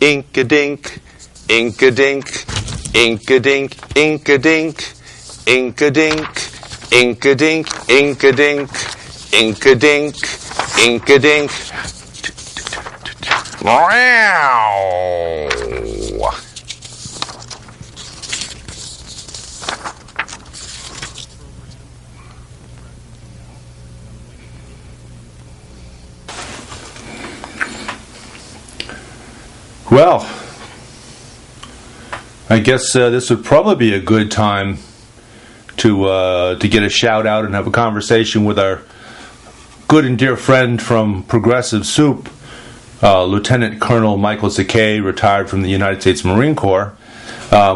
Ink-a-dink, ink-a-dink, ink-a-dink, ink-a-dink, ink-a-dink, ink-a-dink, ink-a-dink, ink-a-dink, ink-a-dink. Wow! Well, I guess this would probably be a good time to get a shout out and have a conversation with our good and dear friend from Progressive Soup, Lieutenant Colonel Michael Zakay, retired from the United States Marine Corps,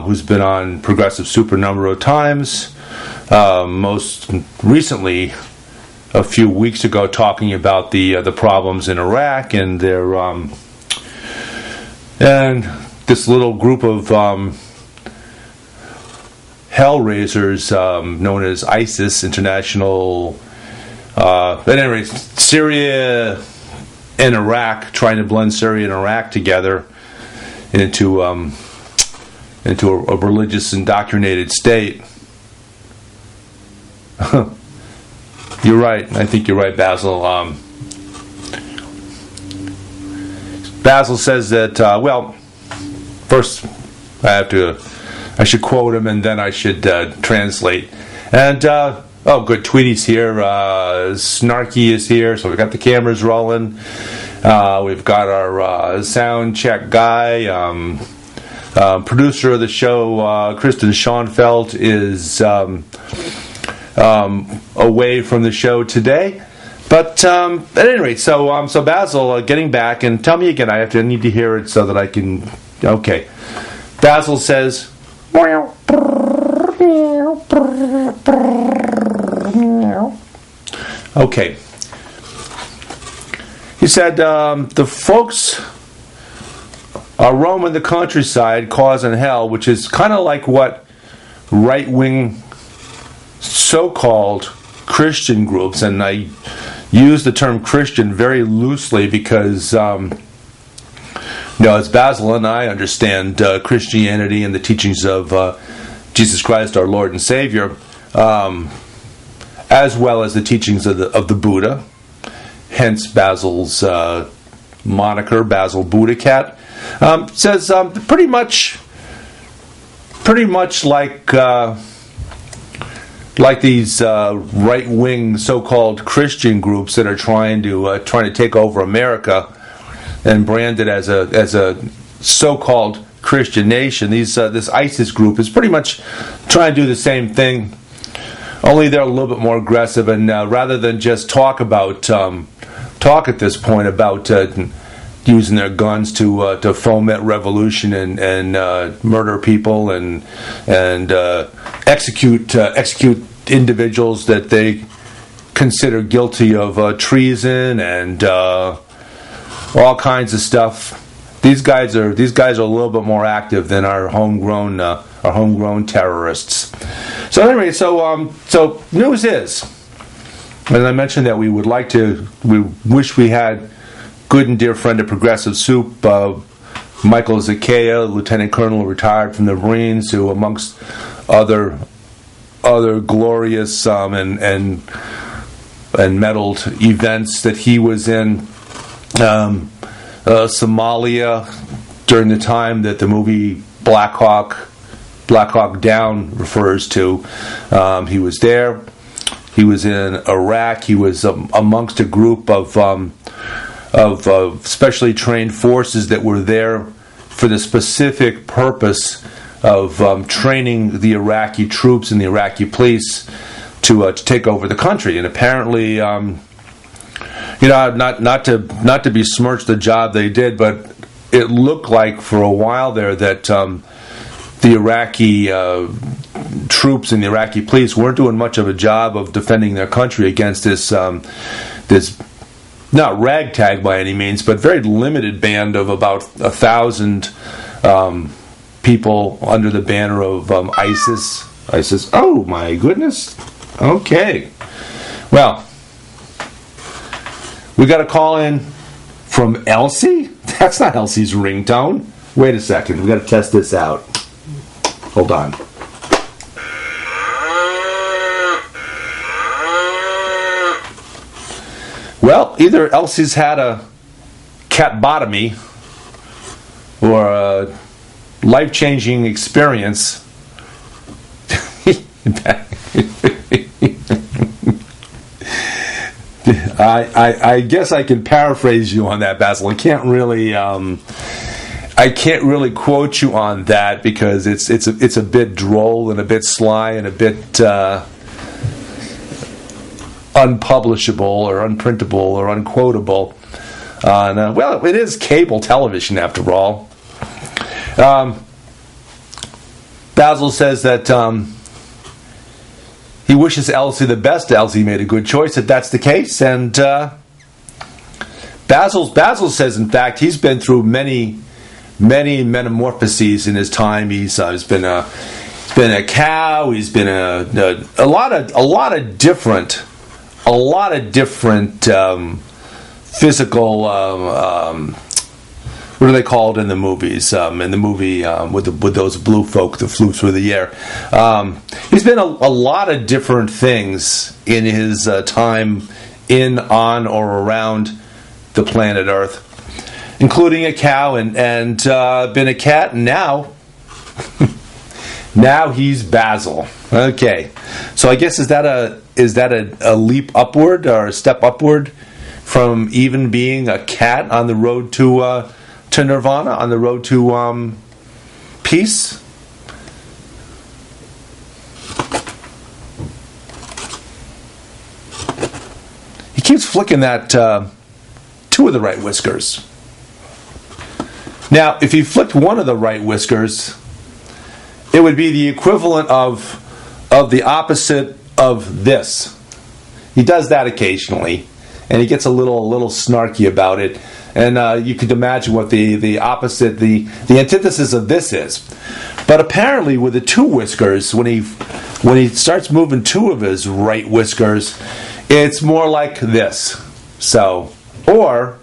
who's been on Progressive Soup a number of times. Most recently, a few weeks ago, talking about the problems in Iraq and their and this little group of hellraisers known as ISIS, International. At any rate, Syria and Iraq, trying to blend Syria and Iraq together into a religious indoctrinated state. You're right. I think you're right, Basil. Basil says that, first I should quote him and then I should translate. And, good, Tweety's here, Snarky is here, so we've got the cameras rolling. We've got our sound check guy, producer of the show, Kristen Schoenfeld, is away from the show today. But at any rate, so Basil, getting back, and tell me again. I need to hear it so that I can. Okay, Basil says. Okay. He said the folks are roaming the countryside, causing hell, which is kind of like what right-wing so-called Christian groups, and I use the term Christian very loosely because, as Basil and I understand Christianity and the teachings of Jesus Christ, our Lord and Savior, as well as the teachings of the Buddha, hence Basil's moniker, Basil BuddhaCat, says pretty much like these right-wing so-called Christian groups that are trying to take over America and brand it as a so-called Christian nation. This ISIS group is pretty much trying to do the same thing, only they're a little bit more aggressive. And rather than just talk at this point about using their guns to foment revolution and murder people and execute individuals that they consider guilty of treason and all kinds of stuff. These guys are a little bit more active than our homegrown terrorists. So anyway, so news is, as I mentioned, that we wish we had good and dear friend of Progressive Soup, Michael Zakay, Lieutenant Colonel, retired from the Marines, who, amongst other glorious and medaled events that he was in, Somalia during the time that the movie Black Hawk Down refers to. He was there. He was in Iraq. He was amongst a group of specially trained forces that were there for the specific purpose of training the Iraqi troops and the Iraqi police to take over the country. And apparently, not to besmirch the job they did, but it looked like for a while there that the Iraqi troops and the Iraqi police weren't doing much of a job of defending their country against this not ragtag by any means, but very limited band of about 1,000 people under the banner of ISIS. Oh my goodness. Okay. Well, we got a call in from Elsie. That's not Elsie's ringtone. Wait a second. We got to test this out. Hold on. Well, either Elsie's had a catbotomy or a life-changing experience. I guess I can paraphrase you on that, Basil. I can't really quote you on that because it's a bit droll and a bit sly and a bit unpublishable or unprintable or unquotable. Well, it is cable television after all. Basil says that he wishes Elsie the best. Elsie made a good choice if that's the case. And Basil says, in fact, he's been through many metamorphoses in his time. He's been a cow. He's been a lot of different physical. What are they called in the movies? In the movie with those blue folk that flew through the air. He's been a lot of different things in his time in, on, or around the planet Earth, including a cow and been a cat, and now he's Basil. Okay, so I guess is that a leap upward or a step upward from even being a cat on the road to Nirvana, on the road to peace? He keeps flicking that two of the right whiskers. Now, if he flicked one of the right whiskers, it would be the equivalent of the opposite of this. He does that occasionally, and he gets a little snarky about it. And you could imagine what the opposite, the antithesis of this is. But apparently, with the two whiskers, when he starts moving two of his right whiskers, it's more like this. So, or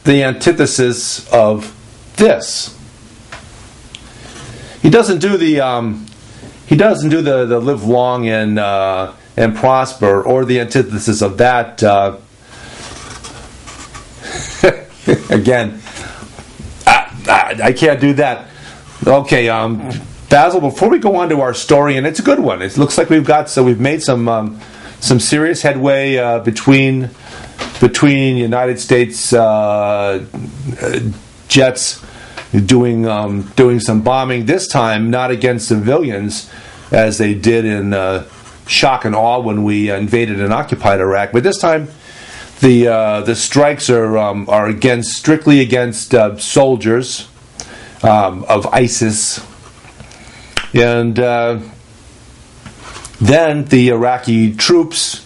the antithesis of this. He doesn't do the live long and prosper, or the antithesis of that. Again, I can't do that. Okay, Basil. Before we go on to our story, and it's a good one. It looks like we've made some serious headway between United States jets doing some bombing. This time, not against civilians, as they did in shock and awe when we invaded and occupied Iraq. But this time, the strikes are strictly against soldiers of ISIS, and then the Iraqi troops,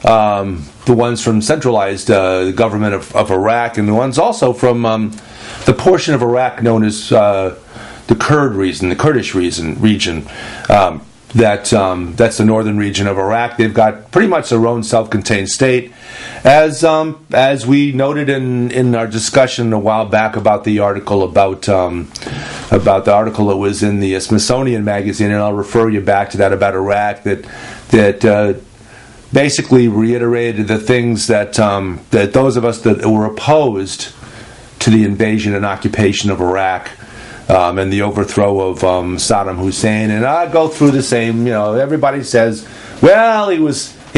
the ones from centralized government of Iraq, and the ones also from the portion of Iraq known as the Kurdish region. That's the northern region of Iraq. They've got pretty much their own self-contained state, as we noted in our discussion a while back about the article about the article that was in the Smithsonian magazine, and I'll refer you back to that about Iraq that basically reiterated the things that those of us that were opposed to the invasion and occupation of Iraq. And the overthrow of Saddam Hussein, and I go through the same. Everybody says, "Well, he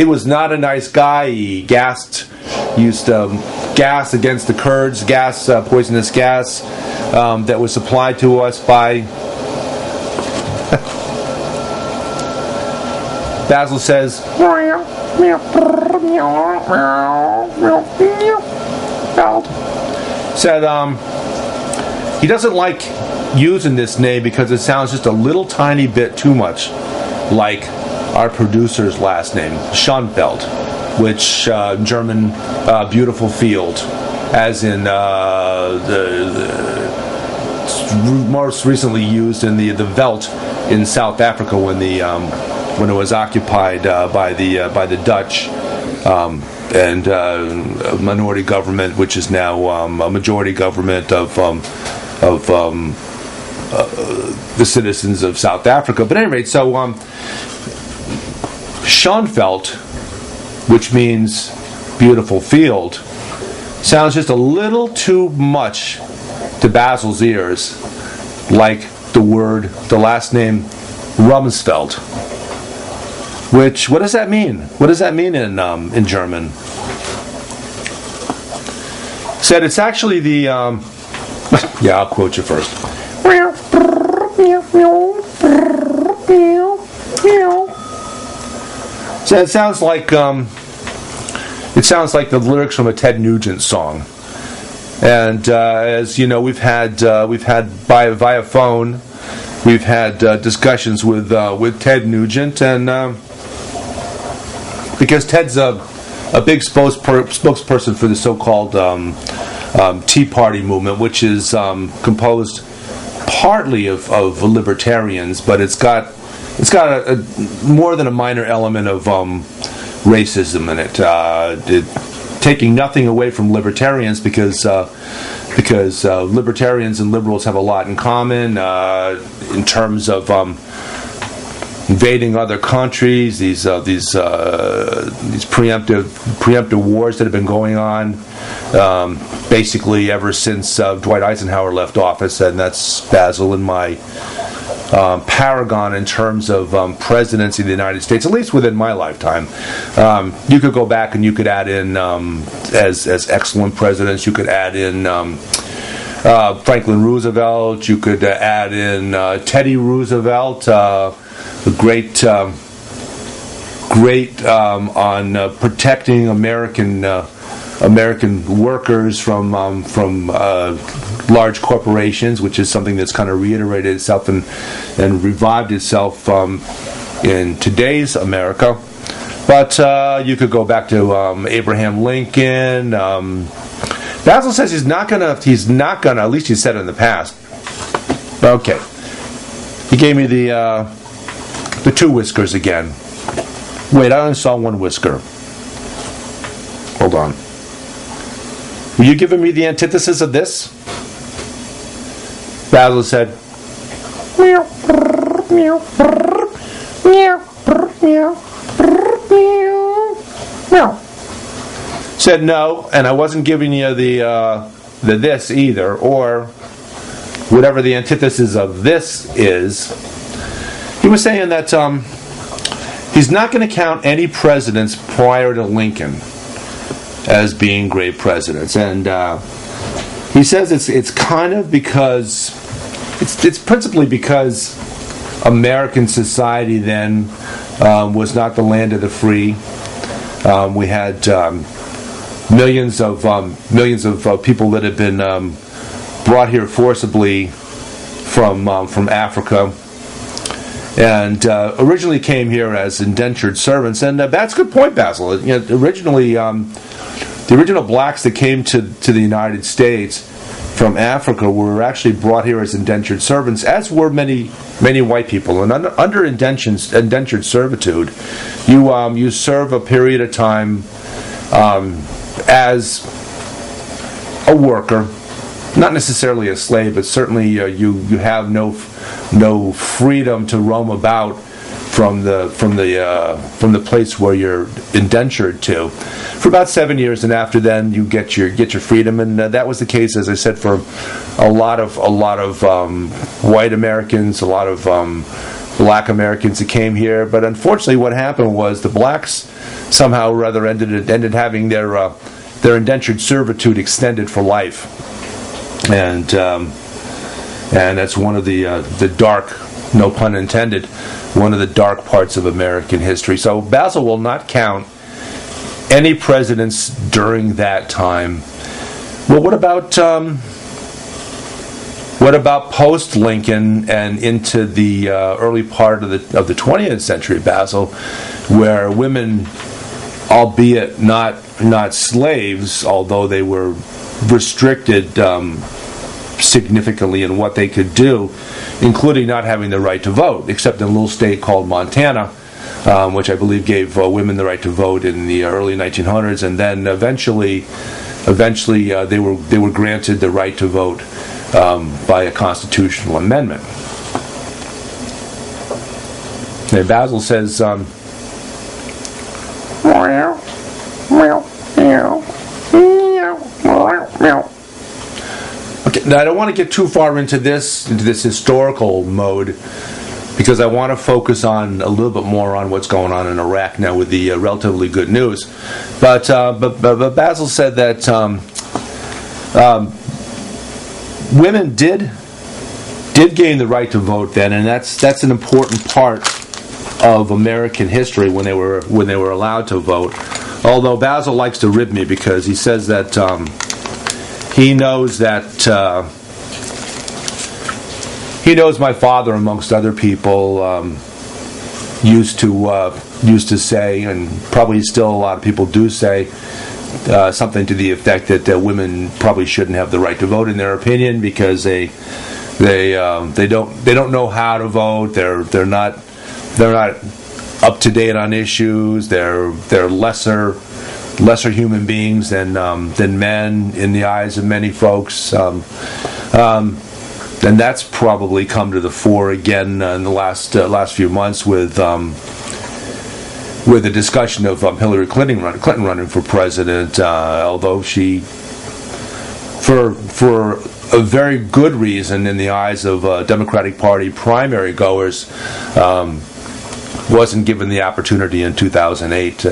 was not a nice guy. He used gas against the Kurds, poisonous gas that was supplied to us by." Basil says, he doesn't like using this name because it sounds just a little tiny bit too much like our producer's last name, Schoenfeld, which German beautiful field, as in most recently used in the Veldt in South Africa when it was occupied by the Dutch. and a minority government, which is now a majority government of the citizens of South Africa. But at any rate, so Schoenfeld, which means beautiful field, sounds just a little too much to Basil's ears like the last name Rumsfeld. Which, what does that mean? What does that mean in German? Said it's actually the yeah, I'll quote you first. So it sounds like the lyrics from a Ted Nugent song. And as you know, we've had via phone, we've had discussions with Ted Nugent, and because Ted's a big spokesperson for the so-called Tea Party movement, which is composed partly of libertarians, but it's got a more than a minor element of racism in it. Taking nothing away from libertarians because libertarians and liberals have a lot in common in terms of invading other countries, these preemptive wars that have been going on basically ever since Dwight Eisenhower left office, and that's Basil and my paragon in terms of presidency of the United States, at least within my lifetime. You could go back and you could add in as excellent presidents. You could add in Franklin Roosevelt. You could add in Teddy Roosevelt, the great on protecting American workers from large corporations, which is something that's kind of reiterated itself and revived itself in today's America. But you could go back to Abraham Lincoln. Basil says he's not gonna. At least he said it in the past. Okay, he gave me the two whiskers again. Wait, I only saw one whisker. Hold on. Were you giving me the antithesis of this? Basil said, meow, meow, meow, meow, meow. Said no, and I wasn't giving you the this either, or whatever the antithesis of this is. He was saying that he's not going to count any presidents prior to Lincoln as being great presidents, and he says it's kind of because it's principally because American society then was not the land of the free. We had millions of people that had been brought here forcibly from Africa, and originally came here as indentured servants. And that's a good point, Basil. You know, originally, the original blacks that came to the United States from Africa were actually brought here as indentured servants, as were many white people. And under indentured servitude, you serve a period of time as a worker, not necessarily a slave, but certainly you have no freedom to roam about from the place where you're indentured to for about 7 years, and after then you get your freedom. And that was the case, as I said, for a lot of white Americans, a lot of black Americans that came here. But unfortunately, what happened was the blacks somehow or other ended having their indentured servitude extended for life, and that's one of the dark, no pun intended, one of the dark parts of American history. So Basil will not count any presidents during that time. Well, what about post Lincoln and into the early part of the 20th century, Basil, where women, albeit not slaves, although they were restricted significantly in what they could do, including not having the right to vote, except in a little state called Montana, which I believe gave women the right to vote in the early 1900s, and then eventually they were granted the right to vote by a constitutional amendment. And Basil says, okay, now I don't want to get too far into this historical mode, because I want to focus on a little bit more on what's going on in Iraq now with the relatively good news. But Basil said that women did gain the right to vote then, and that's an important part of American history when they were allowed to vote. Although Basil likes to rib me because he says that he knows my father, amongst other people, used to say, and probably still a lot of people do say, something to the effect that women probably shouldn't have the right to vote, in their opinion, because they don't know how to vote. They're not up to date on issues. They're lesser human beings than men in the eyes of many folks. And that's probably come to the fore again in the last few months with the discussion of Hillary Clinton running for president. Although she, for a very good reason in the eyes of Democratic Party primary goers, wasn't given the opportunity in 2008.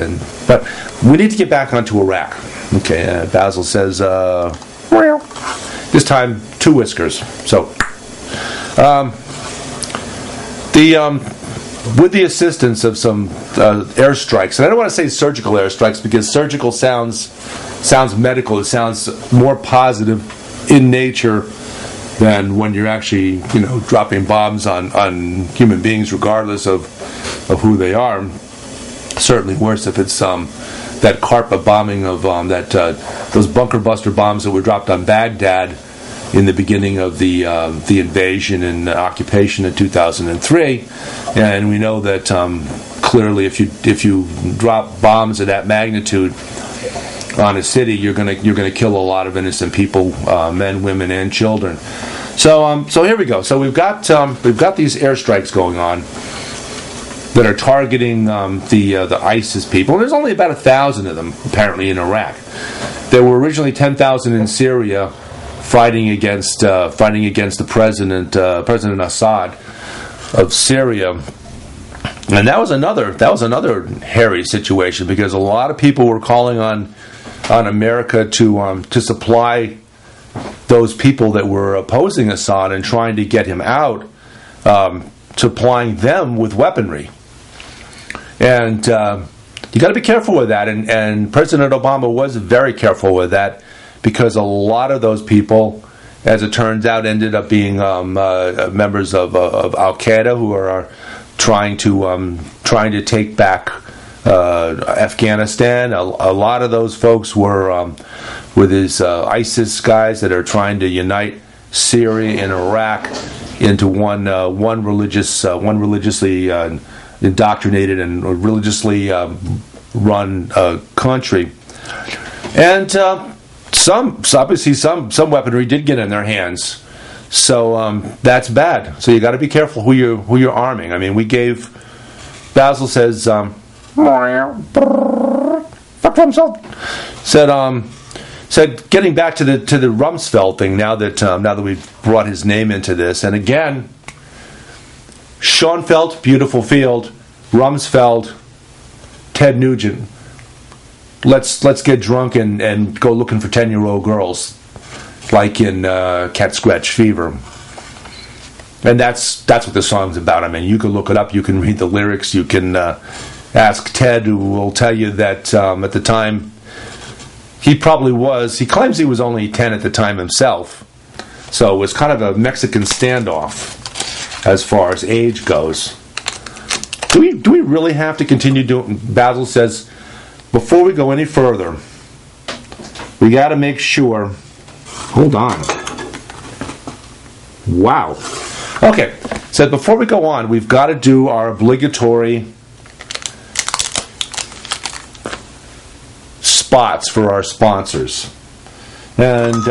But we need to get back onto Iraq. Okay, Basil says, this time 2 whiskers. So, with the assistance of some airstrikes, and I don't want to say surgical airstrikes because surgical sounds medical. It sounds more positive in nature than when you're actually, dropping bombs on human beings, regardless of who they are. Certainly worse if it's that carpet bombing of those bunker buster bombs that were dropped on Baghdad in the beginning of the invasion and occupation in 2003. And we know that clearly, if you drop bombs of that magnitude on a city, you're gonna kill a lot of innocent people, men, women, and children. So here we go. So we've got these airstrikes going on that are targeting the ISIS people. And there's only about 1,000 of them apparently in Iraq. There were originally 10,000 in Syria fighting against the President Assad of Syria. And that was another hairy situation, because a lot of people were calling on America to supply those people that were opposing Assad and trying to get him out, supplying them with weaponry. And you got to be careful with that. And President Obama was very careful with that, because a lot of those people, as it turns out, ended up being members of Al Qaeda, who are trying to take back Afghanistan. A lot of those folks were with these ISIS guys that are trying to unite Syria and Iraq into one religiously indoctrinated and religiously run country. And some weaponry did get in their hands. So that's bad. So you got to be careful who you're arming. I mean, Basil says, said getting back to the Rumsfeld thing, now that we've brought his name into this, and again, Schoenfeld, beautiful field, Rumsfeld, Ted Nugent. Let's get drunk and go looking for 10-year-old girls, like in Cat Scratch Fever. And that's what the song's about. I mean, you can look it up, you can read the lyrics, you can ask Ted, who will tell you that at the time, he claims he was only 10 at the time himself. So it was kind of a Mexican standoff as far as age goes. Do we really have to continue doing? Basil says, before we go any further, we got to make sure. Hold on. Wow. Okay. So before we go on, we've got to do our obligatory spots for our sponsors. And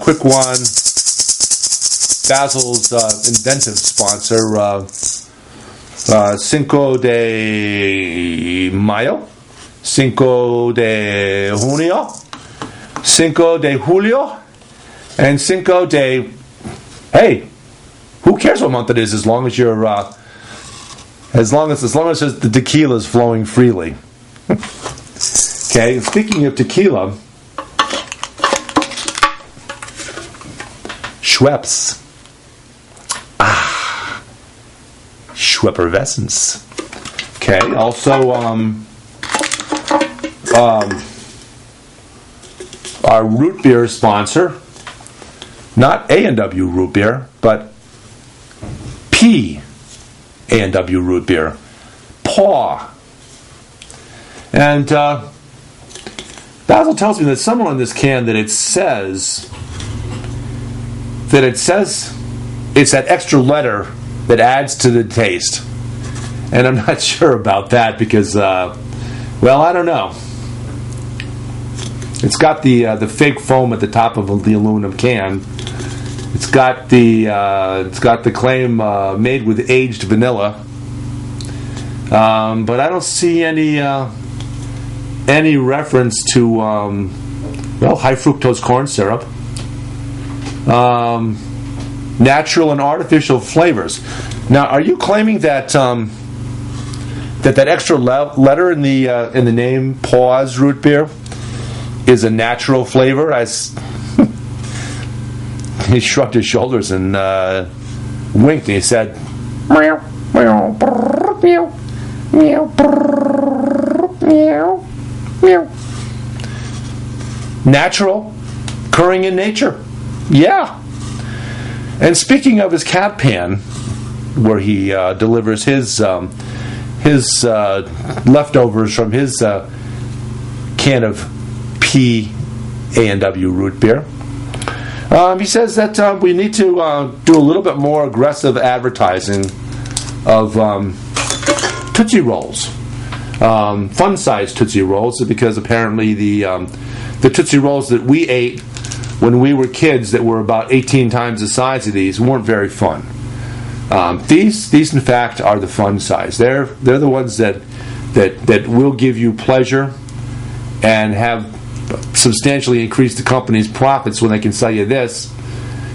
quick one, Basil's inventive sponsor, Cinco de Mayo, Cinco de Junio, Cinco de Julio, and Cinco de... Hey, who cares what month it is as long as you're... As long as the tequila is flowing freely. Okay, speaking of tequila, Schweppes. Schweppervescence. Okay, also our root beer sponsor, not A&W root beer, but P A&W root beer, Paw. And Basil tells me that somewhere on this can that it says it's that extra letter that adds to the taste. And I'm not sure about that because, well, I don't know. It's got the fake foam at the top of the aluminum can. It's got the claim made with aged vanilla. But I don't see any reference to high fructose corn syrup. Natural and artificial flavors. Now, are you claiming that that extra letter in the name Paw's root beer is a natural flavor? He shrugged his shoulders and winked, and he said, "Meow, meow, brrr, meow, meow, brrr, meow, meow." Natural, occurring in nature. Yeah. And speaking of his cat pan, where he delivers his leftovers from his can of A&W root beer, he says that we need to do a little bit more aggressive advertising of Tootsie Rolls, fun-sized Tootsie Rolls, because apparently the Tootsie Rolls that we ate when we were kids that were about 18 times the size of these weren't very fun. These in fact are the fun size. They're the ones that will give you pleasure and have substantially increased the company's profits when they can sell you this,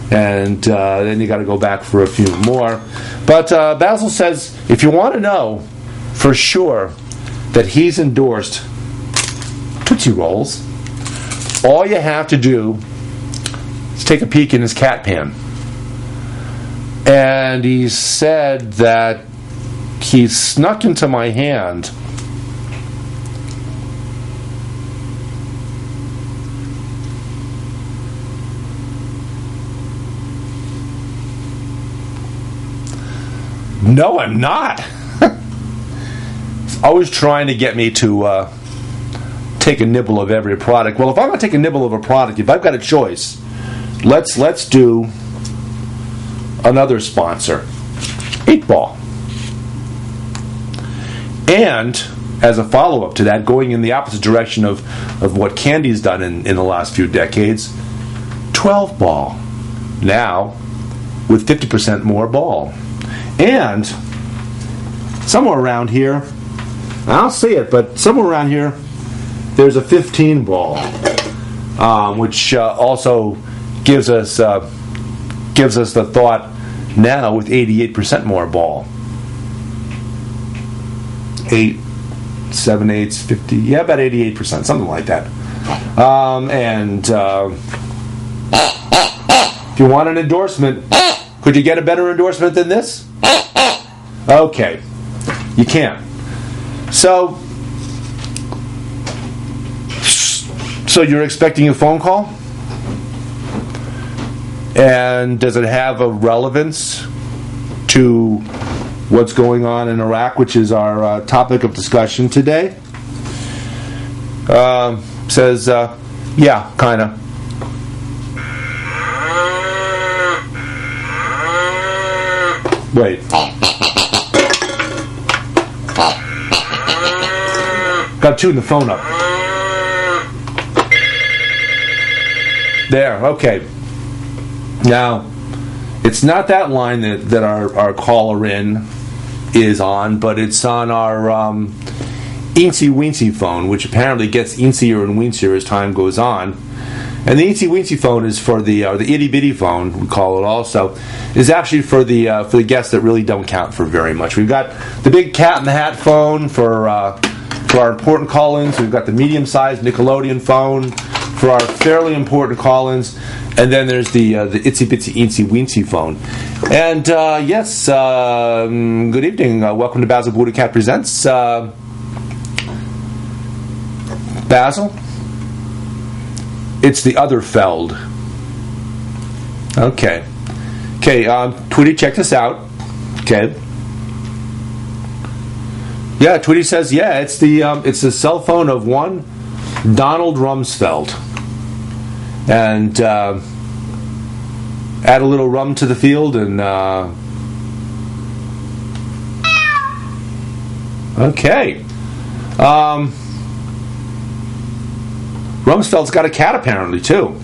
and then you got to go back for a few more. But Basil says if you want to know for sure that he's endorsed Tootsie Rolls, all you have to do is take a peek in his cat pan. And he said that he snuck into my hand No, I'm not. He's always trying to get me to take a nibble of every product. Well, if I'm going to take a nibble of a product, if I've got a choice, let's do another sponsor, 8-Ball. And as a follow-up to that, going in the opposite direction of what candy's done in the last few decades, 12-Ball. Now, with 50% more ball. And somewhere around here, I don't see it, but somewhere around here, there's a 15-Ball, which also gives us the thought now with 88% more ball. 8, 7, 8, 50, yeah, about 88%, something like that. And if you want an endorsement, could you get a better endorsement than this? Okay, you can't. So you're expecting a phone call? And does it have a relevance to what's going on in Iraq, which is our topic of discussion today? Says, yeah, kind of. Wait. Got to tune the phone up. There, okay. Now, it's not that line that our caller in is on, but it's on our Eensy Weensy phone, which apparently gets eensier and weensier as time goes on. And the Eensy Weensy phone is for the itty bitty phone, we call it also, is actually for the guests that really don't count for very much. We've got the big Cat in the Hat phone for our important call-ins. We've got the medium-sized Nickelodeon phone for our fairly important call-ins. And then there's the itsy bitsy eensy weensy phone. And yes, good evening. Welcome to Basil BuddhaCat Presents. Basil? It's the other Feld. Okay. Okay, Tweety, check this out. Okay. Yeah, Tweety says, yeah, it's the cell phone of one Donald Rumsfeld. And add a little rum to the field and okay. Rumsfeld's got a cat apparently too.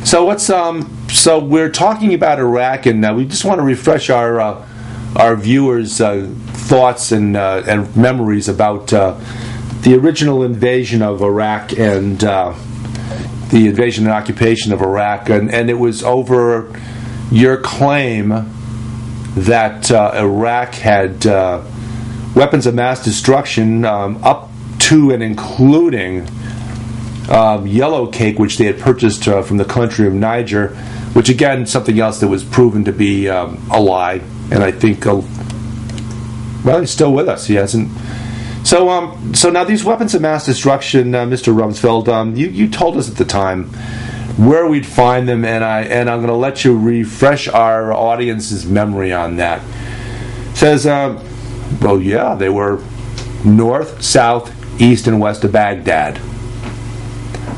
So what's so we're talking about Iraq, and we just want to refresh our viewers' thoughts and memories about the original invasion of Iraq and the invasion and occupation of Iraq, and it was over your claim that Iraq had weapons of mass destruction up to and including yellow cake, which they had purchased from the country of Niger, which again, something else that was proven to be a lie, and I think, well, he's still with us. He hasn't. So now these weapons of mass destruction, Mr. Rumsfeld, you told us at the time where we'd find them, and I'm going to let you refresh our audience's memory on that. It says, well, yeah, they were north, south, east, and west of Baghdad.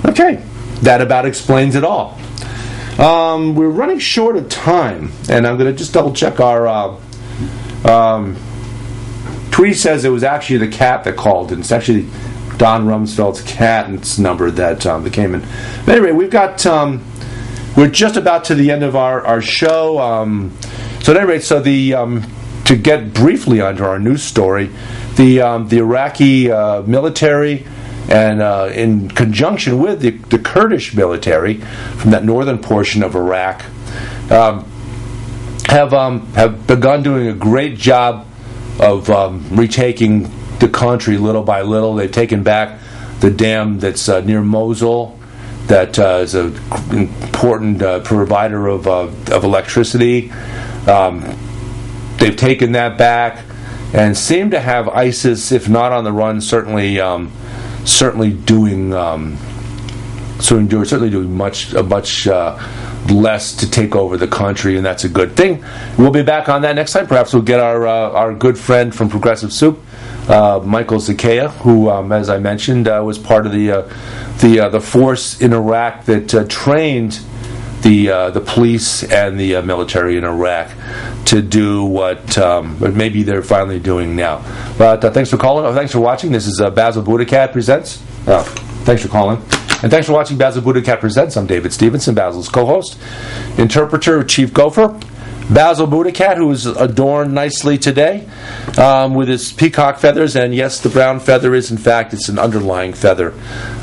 Okay, that about explains it all. We're running short of time, and I'm going to just double check our. Tweety says it was actually the cat that called, and it's actually Don Rumsfeld's cat's number that came in. But anyway, we've got we're just about to the end of our show. So at any rate, to get briefly onto our news story, the Iraqi military, and in conjunction with the Kurdish military from that northern portion of Iraq, have begun doing a great job of retaking the country little by little. They've taken back the dam that's near Mosul, that is an important provider of electricity. They've taken that back and seem to have ISIS, if not on the run, certainly doing much less to take over the country, and that's a good thing. We'll be back on that next time. Perhaps we'll get our good friend from Progressive Soup, Michael Zakea, who, as I mentioned, was part of the force in Iraq that trained the police and the military in Iraq to do what maybe they're finally doing now. But thanks for calling. Thanks for watching. This is Basil BuddhaCat Presents. Thanks for calling. And thanks for watching Basil BuddhaCat Presents. I'm David Stevenson, Basil's co-host, interpreter, Chief Gopher. Basil BuddhaCat, who is adorned nicely today with his peacock feathers, and yes, the brown feather is, in fact, it's an underlying feather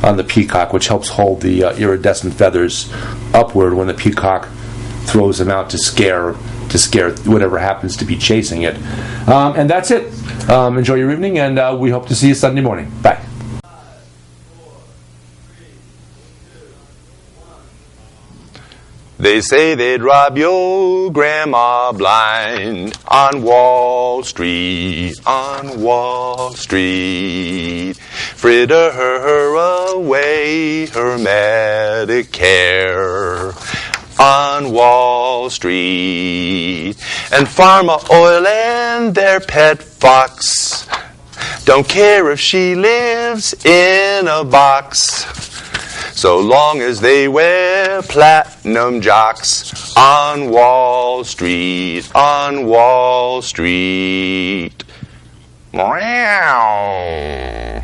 on the peacock, which helps hold the iridescent feathers upward when the peacock throws them out to scare whatever happens to be chasing it. And that's it. Enjoy your evening, and we hope to see you Sunday morning. Bye. They say they'd rob your grandma blind on Wall Street, fritter her away her Medicare on Wall Street. And Pharma Oil and their pet fox don't care if she lives in a box, so long as they wear platinum jocks on Wall Street, Meow.